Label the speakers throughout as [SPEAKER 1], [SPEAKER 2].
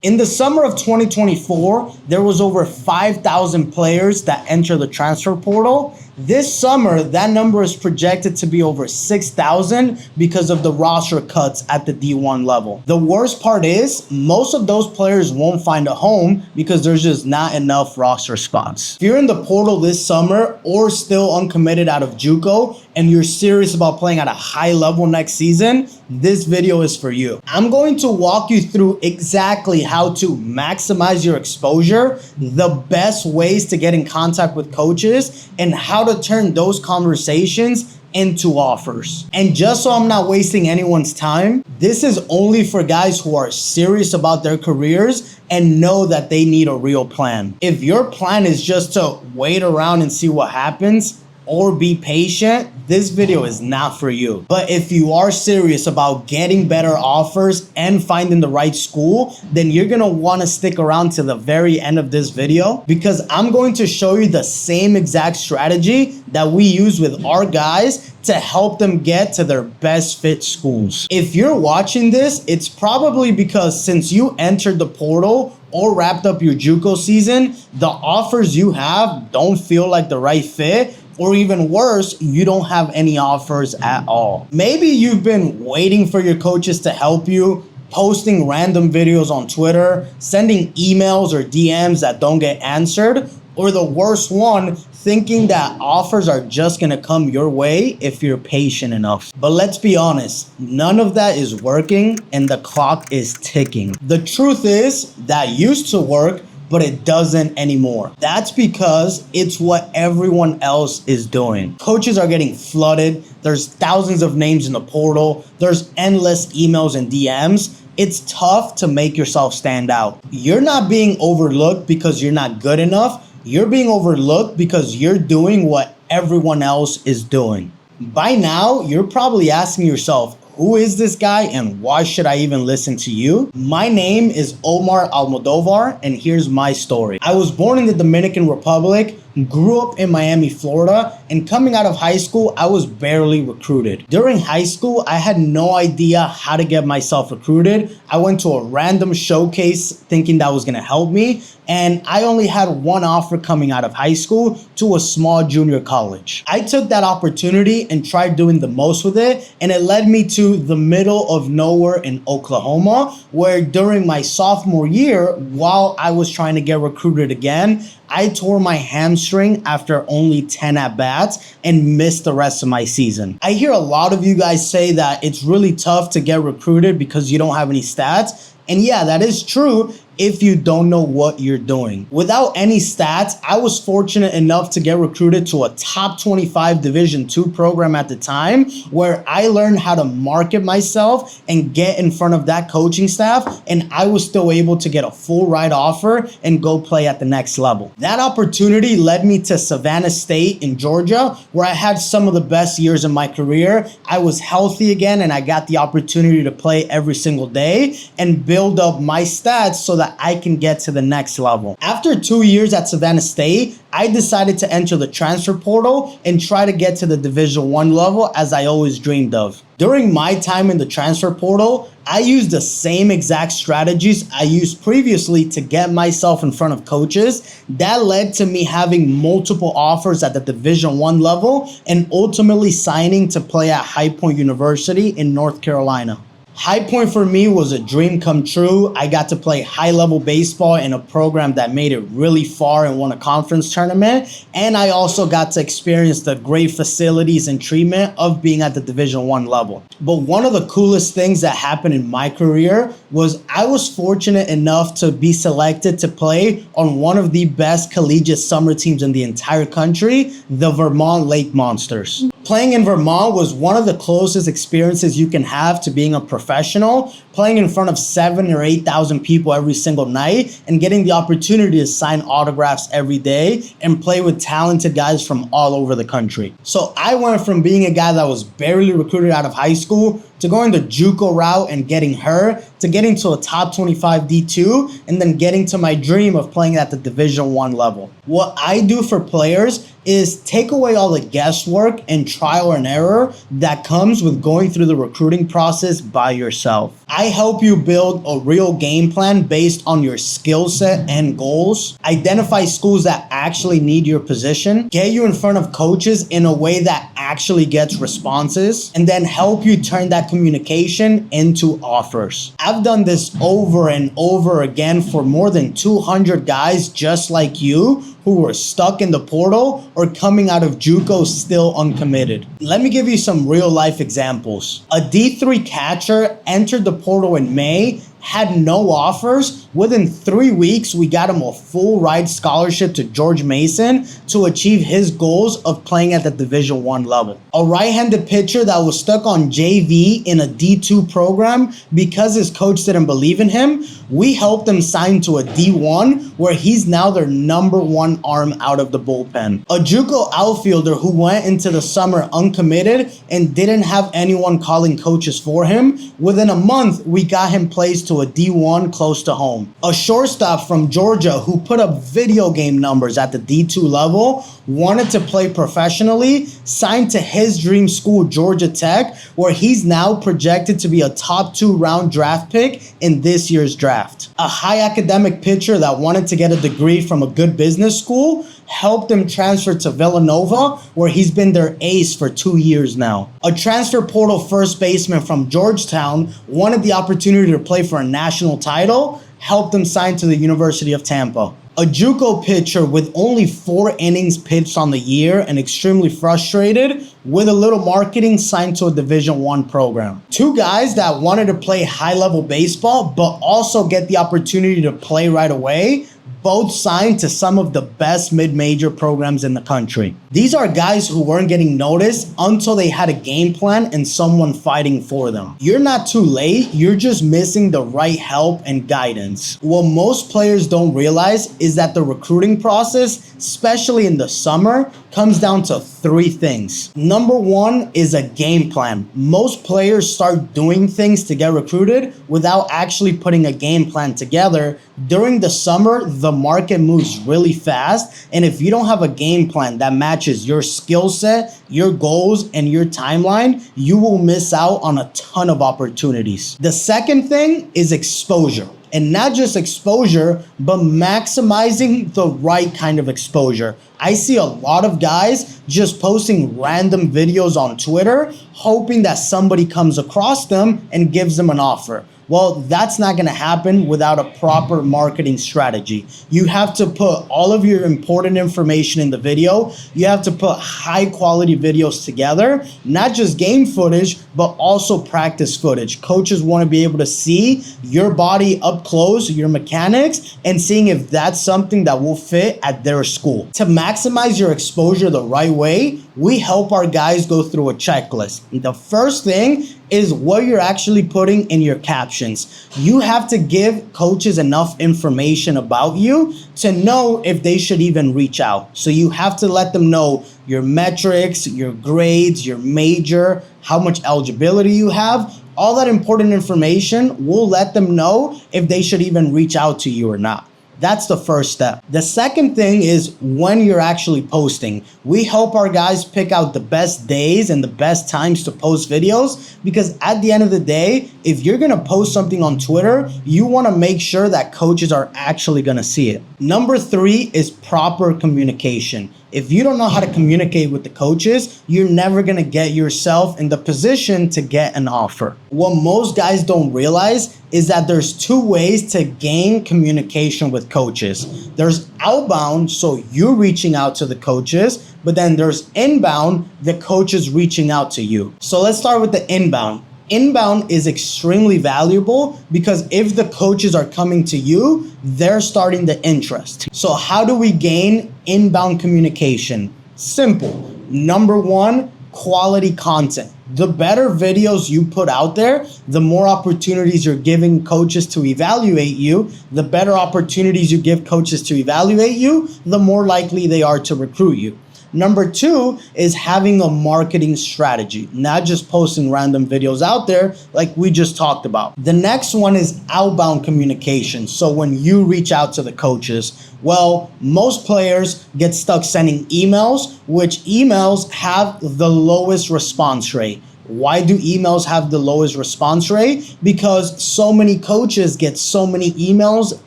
[SPEAKER 1] In the summer of 2024, there was over 5,000 players that enter the transfer portal. This summer, that number is projected to be over 6,000 because of the roster cuts at the D1 level. The worst part is, most of those players won't find a home because there's just not enough roster spots. If you're in the portal this summer or still uncommitted out of JUCO and you're serious about playing at a high level next season, this video is for you. I'm going to walk you through exactly how to maximize your exposure, the best ways to get in contact with coaches, and how to turn those conversations into offers. And just so I'm not wasting anyone's time, this is only for guys who are serious about their careers and know that they need a real plan. If your plan is just to wait around and see what happens, or be patient, this video is not for you. But if you are serious about getting better offers and finding the right school, then you're gonna wanna stick around to the very end of this video, because I'm going to show you the same exact strategy that we use with our guys to help them get to their best fit schools. If you're watching this, it's probably because since you entered the portal or wrapped up your JUCO season, the offers you have don't feel like the right fit, or even worse, you don't have any offers at all. Maybe you've been waiting for your coaches to help you, posting random videos on Twitter, sending emails or DMs that don't get answered, or the worst one, thinking that offers are just gonna come your way if you're patient enough. But let's be honest, none of that is working and the clock is ticking. The truth is that used to work, but it doesn't anymore. That's because it's what everyone else is doing. Coaches are getting flooded. There's thousands of names in the portal. There's endless emails and DMs. It's tough to make yourself stand out. You're not being overlooked because you're not good enough. You're being overlooked because you're doing what everyone else is doing. By now, you're probably asking yourself, who is this guy and why should I even listen to you? My name is Omar Almodovar and here's my story. I was born in the Dominican Republic, grew up in Miami, Florida, and coming out of high school, I was barely recruited. During high school, I had no idea how to get myself recruited. I went to a random showcase thinking that was gonna help me, and I only had one offer coming out of high school to a small junior college. I took that opportunity and tried doing the most with it, and it led me to the middle of nowhere in Oklahoma, where during my sophomore year, while I was trying to get recruited again, I tore my hamstring after only 10 at-bats and missed the rest of my season. I hear a lot of you guys say that it's really tough to get recruited because you don't have any stats. And yeah, that is true if you don't know what you're doing. Without any stats, I was fortunate enough to get recruited to a top 25 Division II program at the time, where I learned how to market myself and get in front of that coaching staff, and I was still able to get a full ride offer and go play at the next level. That opportunity led me to Savannah State in Georgia, where I had some of the best years in my career. I was healthy again and I got the opportunity to play every single day and build up my stats so that I can get to the next level. After 2 years at Savannah State, I decided to enter the transfer portal and try to get to the Division I level as I always dreamed of. During my time in the transfer portal, I used the same exact strategies I used previously to get myself in front of coaches. That led to me having multiple offers at the Division I level and ultimately signing to play at High Point University in North Carolina. High Point for me was a dream come true. I got to play high-level baseball in a program that made it really far and won a conference tournament. And I also got to experience the great facilities and treatment of being at the Division I level. But one of the coolest things that happened in my career was I was fortunate enough to be selected to play on one of the best collegiate summer teams in the entire country, the Vermont Lake Monsters. Playing in Vermont was one of the closest experiences you can have to being a professional, playing in front of 7,000 or 8,000 people every single night and getting the opportunity to sign autographs every day and play with talented guys from all over the country. So I went from being a guy that was barely recruited out of high school to going the JUCO route and getting hurt, to getting to a top 25 D2, and then getting to my dream of playing at the Division I level. What I do for players is take away all the guesswork and trial and error that comes with going through the recruiting process by yourself. I help you build a real game plan based on your skill set and goals, identify schools that actually need your position, get you in front of coaches in a way that actually gets responses, and then help you turn that communication into offers. I've done this over and over again for more than 200 guys just like you who were stuck in the portal or coming out of JUCO still uncommitted. Let me give you some real life examples. A D3 catcher entered the portal in May, had no offers. Within 3 weeks, we got him a full ride scholarship to George Mason to achieve his goals of playing at the Division I level. A right-handed pitcher that was stuck on JV in a D2 program because his coach didn't believe in him, we helped him sign to a D1 where he's now their #1 arm out of the bullpen. A JUCO outfielder who went into the summer uncommitted and didn't have anyone calling coaches for him, within a month, we got him placed to a D1 close to home. A shortstop from Georgia who put up video game numbers at the D2 level, wanted to play professionally, signed to his dream school, Georgia Tech, where he's now projected to be a top 2 round draft pick in this year's draft. A high academic pitcher that wanted to get a degree from a good business school helped him transfer to Villanova, where he's been their ace for 2 years now. A transfer portal first baseman from Georgetown wanted the opportunity to play for a national title, helped him sign to the University of Tampa. A JUCO pitcher with only 4 innings pitched on the year and extremely frustrated, with a little marketing, signed to a Division I program. 2 guys that wanted to play high-level baseball but also get the opportunity to play right away, both signed to some of the best mid-major programs in the country. These are guys who weren't getting noticed until they had a game plan and someone fighting for them. You're not too late, you're just missing the right help and guidance. What most players don't realize is that the recruiting process, especially in the summer, comes down to 3 things. Number 1 is a game plan. Most players start doing things to get recruited without actually putting a game plan together. During the summer, the market moves really fast, and if you don't have a game plan that matches your skill set, your goals, and your timeline, you will miss out on a ton of opportunities. The second thing is exposure. And not just exposure, but maximizing the right kind of exposure. I see a lot of guys just posting random videos on Twitter, hoping that somebody comes across them and gives them an offer. Well, that's not going to happen without a proper marketing strategy. You have to put all of your important information in the video. You have to put high quality videos together, not just game footage, but also practice footage. Coaches want to be able to see your body up close, your mechanics, and seeing if that's something that will fit at their school. To maximize your exposure the right way, we help our guys go through a checklist. The first thing is what you're actually putting in your captions. You have to give coaches enough information about you to know if they should even reach out. So you have to let them know your metrics, your grades, your major, how much eligibility you have. All that important information will let them know if they should even reach out to you or not. That's the first step. The second thing is when you're actually posting. We help our guys pick out the best days and the best times to post videos, because at the end of the day, if you're gonna post something on Twitter, you wanna make sure that coaches are actually gonna see it. Number 3 is proper communication. If you don't know how to communicate with the coaches, you're never gonna get yourself in the position to get an offer. What most guys don't realize is that there's 2 ways to gain communication with coaches. There's outbound, so you're reaching out to the coaches, but then there's inbound, the coaches reaching out to you. So let's start with the inbound. Inbound is extremely valuable because if the coaches are coming to you, they're starting the interest. So how do we gain inbound communication? Simple. Number 1, quality content. The better videos you put out there, the more opportunities you're giving coaches to evaluate you. The better opportunities you give coaches to evaluate you, the more likely they are to recruit you. Number two is having a marketing strategy, not just posting random videos out there like we just talked about. The next one is outbound communication. So when you reach out to the coaches, well, most players get stuck sending emails, which emails have the lowest response rate. Why do emails have the lowest response rate? Because so many coaches get so many emails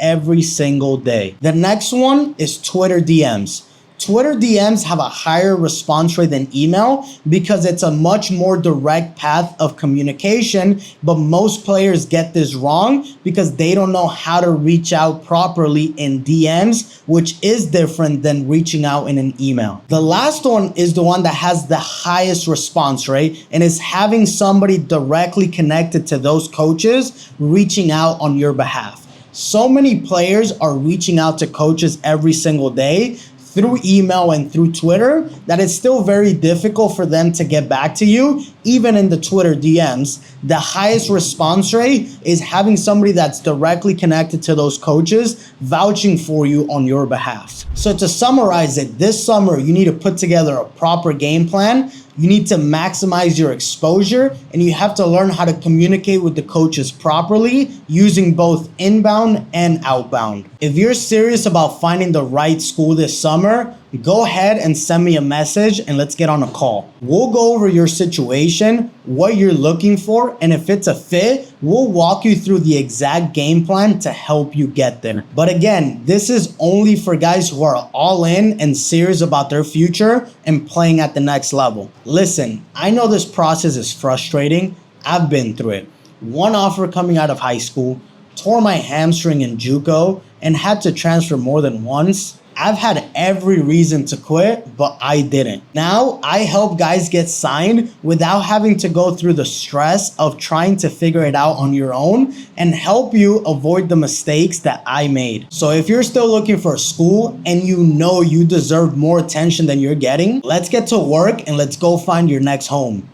[SPEAKER 1] every single day. The next one is Twitter DMs. Twitter DMs have a higher response rate than email because it's a much more direct path of communication, but most players get this wrong because they don't know how to reach out properly in DMs, which is different than reaching out in an email. The last one is the one that has the highest response rate and is having somebody directly connected to those coaches reaching out on your behalf. So many players are reaching out to coaches every single day through email and through Twitter that it's still very difficult for them to get back to you, even in the Twitter DMs. The highest response rate is having somebody that's directly connected to those coaches vouching for you on your behalf. So to summarize it, this summer you need to put together a proper game plan. You need to maximize your exposure, and you have to learn how to communicate with the coaches properly using both inbound and outbound. If you're serious about finding the right school this summer, go ahead and send me a message and let's get on a call. We'll go over your situation, what you're looking for, and if it's a fit, we'll walk you through the exact game plan to help you get there. But again, this is only for guys who are all in and serious about their future and playing at the next level. Listen, I know this process is frustrating. I've been through it. One offer coming out of high school, tore my hamstring in JUCO, and had to transfer more than once. I've had every reason to quit, but I didn't. Now I help guys get signed without having to go through the stress of trying to figure it out on your own and help you avoid the mistakes that I made. So if you're still looking for a school and you know you deserve more attention than you're getting, let's get to work and let's go find your next home.